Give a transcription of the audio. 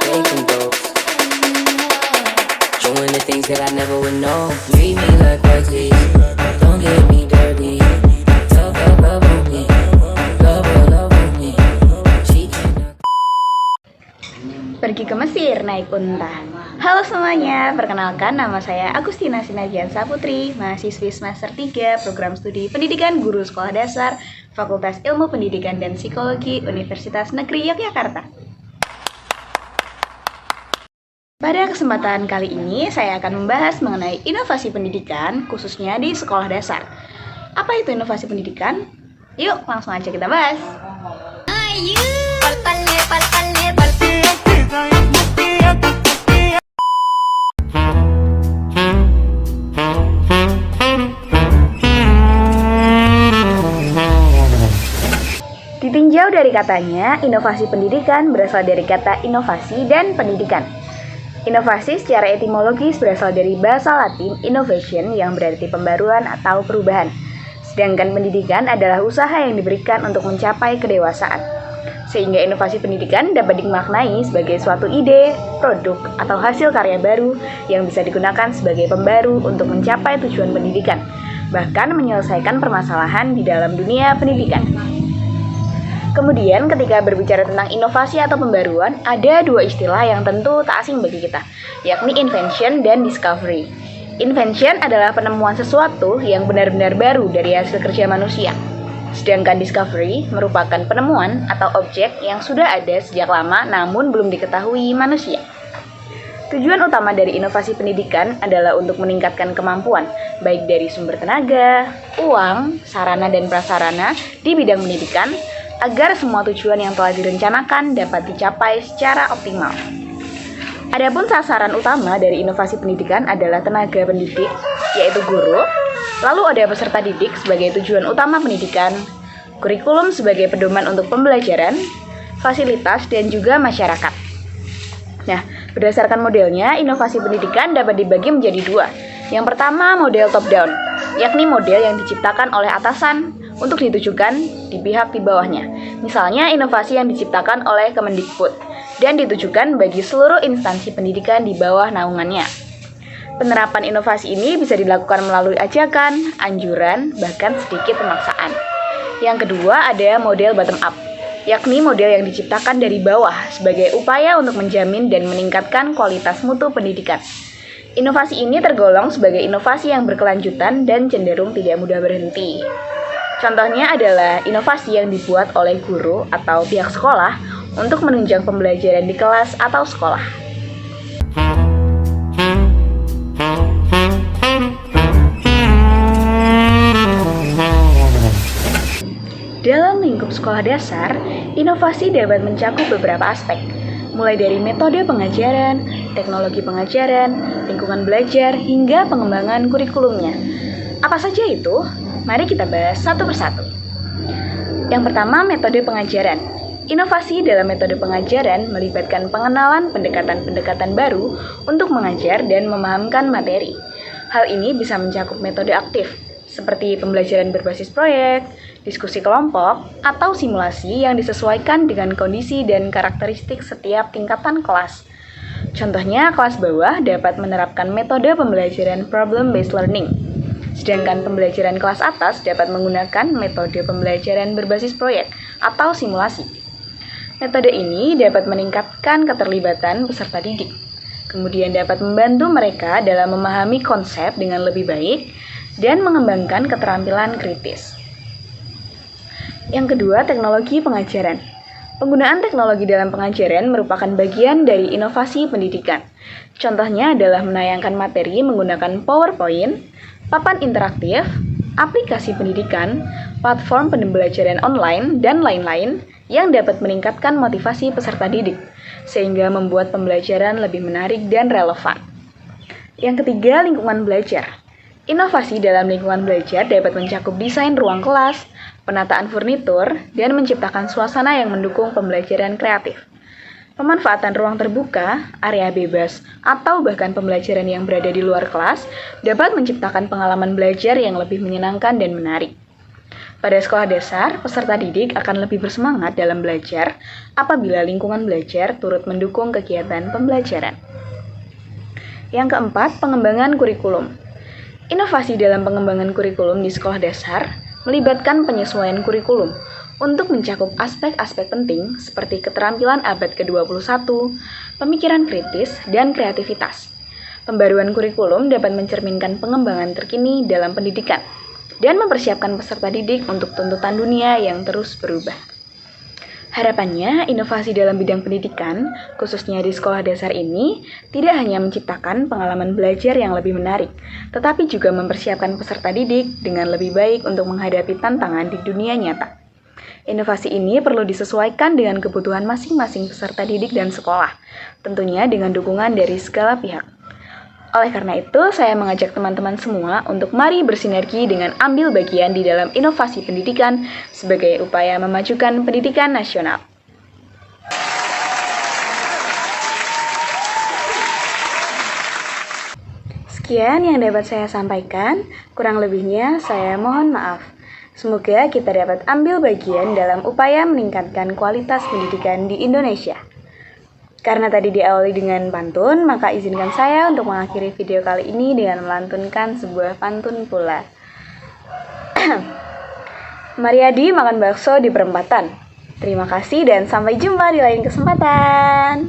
taking notes. Doing the things that I never would know. Treat me like royalty, don't get me dirty. Love on me, love on me. She cannot. Pergi ke Mesir naik unta. Halo semuanya, perkenalkan nama saya Agustina Sinagiansa Putri, mahasiswi semester 3 Program Studi Pendidikan Guru Sekolah Dasar Fakultas Ilmu Pendidikan dan Psikologi Universitas Negeri Yogyakarta. Pada kesempatan kali ini, saya akan membahas mengenai inovasi pendidikan, khususnya di sekolah dasar. Apa itu inovasi pendidikan? Yuk, langsung aja kita bahas. Ditinjau dari katanya, inovasi pendidikan berasal dari kata inovasi dan pendidikan. Inovasi secara etimologis berasal dari bahasa Latin innovation yang berarti pembaruan atau perubahan. Sedangkan pendidikan adalah usaha yang diberikan untuk mencapai kedewasaan. Sehingga inovasi pendidikan dapat dimaknai sebagai suatu ide, produk, atau hasil karya baru yang bisa digunakan sebagai pembaru untuk mencapai tujuan pendidikan, bahkan menyelesaikan permasalahan di dalam dunia pendidikan. Kemudian ketika berbicara tentang inovasi atau pembaruan, ada dua istilah yang tentu tak asing bagi kita, yakni invention dan discovery. Invention adalah penemuan sesuatu yang benar-benar baru dari hasil kerja manusia. Sedangkan discovery merupakan penemuan atau objek yang sudah ada sejak lama namun belum diketahui manusia. Tujuan utama dari inovasi pendidikan adalah untuk meningkatkan kemampuan, baik dari sumber tenaga, uang, sarana dan prasarana di bidang pendidikan, agar semua tujuan yang telah direncanakan dapat dicapai secara optimal. Adapun sasaran utama dari inovasi pendidikan adalah tenaga pendidik, yaitu guru, lalu ada peserta didik sebagai tujuan utama pendidikan, kurikulum sebagai pedoman untuk pembelajaran, fasilitas, dan juga masyarakat. Nah, berdasarkan modelnya, inovasi pendidikan dapat dibagi menjadi dua. Yang pertama, model top-down, yakni model yang diciptakan oleh atasan untuk ditujukan di pihak di bawahnya. Misalnya, inovasi yang diciptakan oleh Kemendikbud dan ditujukan bagi seluruh instansi pendidikan di bawah naungannya. Penerapan inovasi ini bisa dilakukan melalui ajakan, anjuran, bahkan sedikit pemaksaan. Yang kedua, ada model bottom-up, yakni model yang diciptakan dari bawah sebagai upaya untuk menjamin dan meningkatkan kualitas mutu pendidikan. Inovasi ini tergolong sebagai inovasi yang berkelanjutan dan cenderung tidak mudah berhenti. Contohnya adalah inovasi yang dibuat oleh guru atau pihak sekolah untuk menunjang pembelajaran di kelas atau sekolah. Dalam lingkup sekolah dasar, inovasi dapat mencakup beberapa aspek, mulai dari metode pengajaran, teknologi pengajaran, lingkungan belajar, hingga pengembangan kurikulumnya. Apa saja itu? Mari kita bahas satu persatu. Yang pertama, metode pengajaran. Inovasi dalam metode pengajaran melibatkan pengenalan pendekatan-pendekatan baru untuk mengajar dan memahamkan materi. Hal ini bisa mencakup metode aktif, seperti pembelajaran berbasis proyek, diskusi kelompok, atau simulasi yang disesuaikan dengan kondisi dan karakteristik setiap tingkatan kelas. Contohnya, kelas bawah dapat menerapkan metode pembelajaran problem-based learning, sedangkan pembelajaran kelas atas dapat menggunakan metode pembelajaran berbasis proyek atau simulasi. Metode ini dapat meningkatkan keterlibatan peserta didik, kemudian dapat membantu mereka dalam memahami konsep dengan lebih baik dan mengembangkan keterampilan kritis. Yang kedua, teknologi pengajaran. Penggunaan teknologi dalam pengajaran merupakan bagian dari inovasi pendidikan. Contohnya adalah menayangkan materi menggunakan PowerPoint, papan interaktif, aplikasi pendidikan, platform pembelajaran online, dan lain-lain yang dapat meningkatkan motivasi peserta didik, sehingga membuat pembelajaran lebih menarik dan relevan. Yang ketiga, lingkungan belajar. Inovasi dalam lingkungan belajar dapat mencakup desain ruang kelas, penataan furnitur, dan menciptakan suasana yang mendukung pembelajaran kreatif. Pemanfaatan ruang terbuka, area bebas, atau bahkan pembelajaran yang berada di luar kelas dapat menciptakan pengalaman belajar yang lebih menyenangkan dan menarik. Pada sekolah dasar, peserta didik akan lebih bersemangat dalam belajar apabila lingkungan belajar turut mendukung kegiatan pembelajaran. Yang keempat, pengembangan kurikulum. Inovasi dalam pengembangan kurikulum di sekolah dasar melibatkan penyesuaian kurikulum untuk mencakup aspek-aspek penting seperti keterampilan abad ke-21, pemikiran kritis, dan kreativitas. Pembaruan kurikulum dapat mencerminkan pengembangan terkini dalam pendidikan dan mempersiapkan peserta didik untuk tuntutan dunia yang terus berubah. Harapannya, inovasi dalam bidang pendidikan, khususnya di sekolah dasar ini, tidak hanya menciptakan pengalaman belajar yang lebih menarik, tetapi juga mempersiapkan peserta didik dengan lebih baik untuk menghadapi tantangan di dunia nyata. Inovasi ini perlu disesuaikan dengan kebutuhan masing-masing peserta didik dan sekolah, tentunya dengan dukungan dari segala pihak. Oleh karena itu, saya mengajak teman-teman semua untuk mari bersinergi dengan ambil bagian di dalam inovasi pendidikan sebagai upaya memajukan pendidikan nasional. Sekian yang dapat saya sampaikan, kurang lebihnya saya mohon maaf. Semoga kita dapat ambil bagian dalam upaya meningkatkan kualitas pendidikan di Indonesia. Karena tadi diawali dengan pantun, maka izinkan saya untuk mengakhiri video kali ini dengan melantunkan sebuah pantun pula. Mariadi makan bakso di perempatan. Terima kasih dan sampai jumpa di lain kesempatan.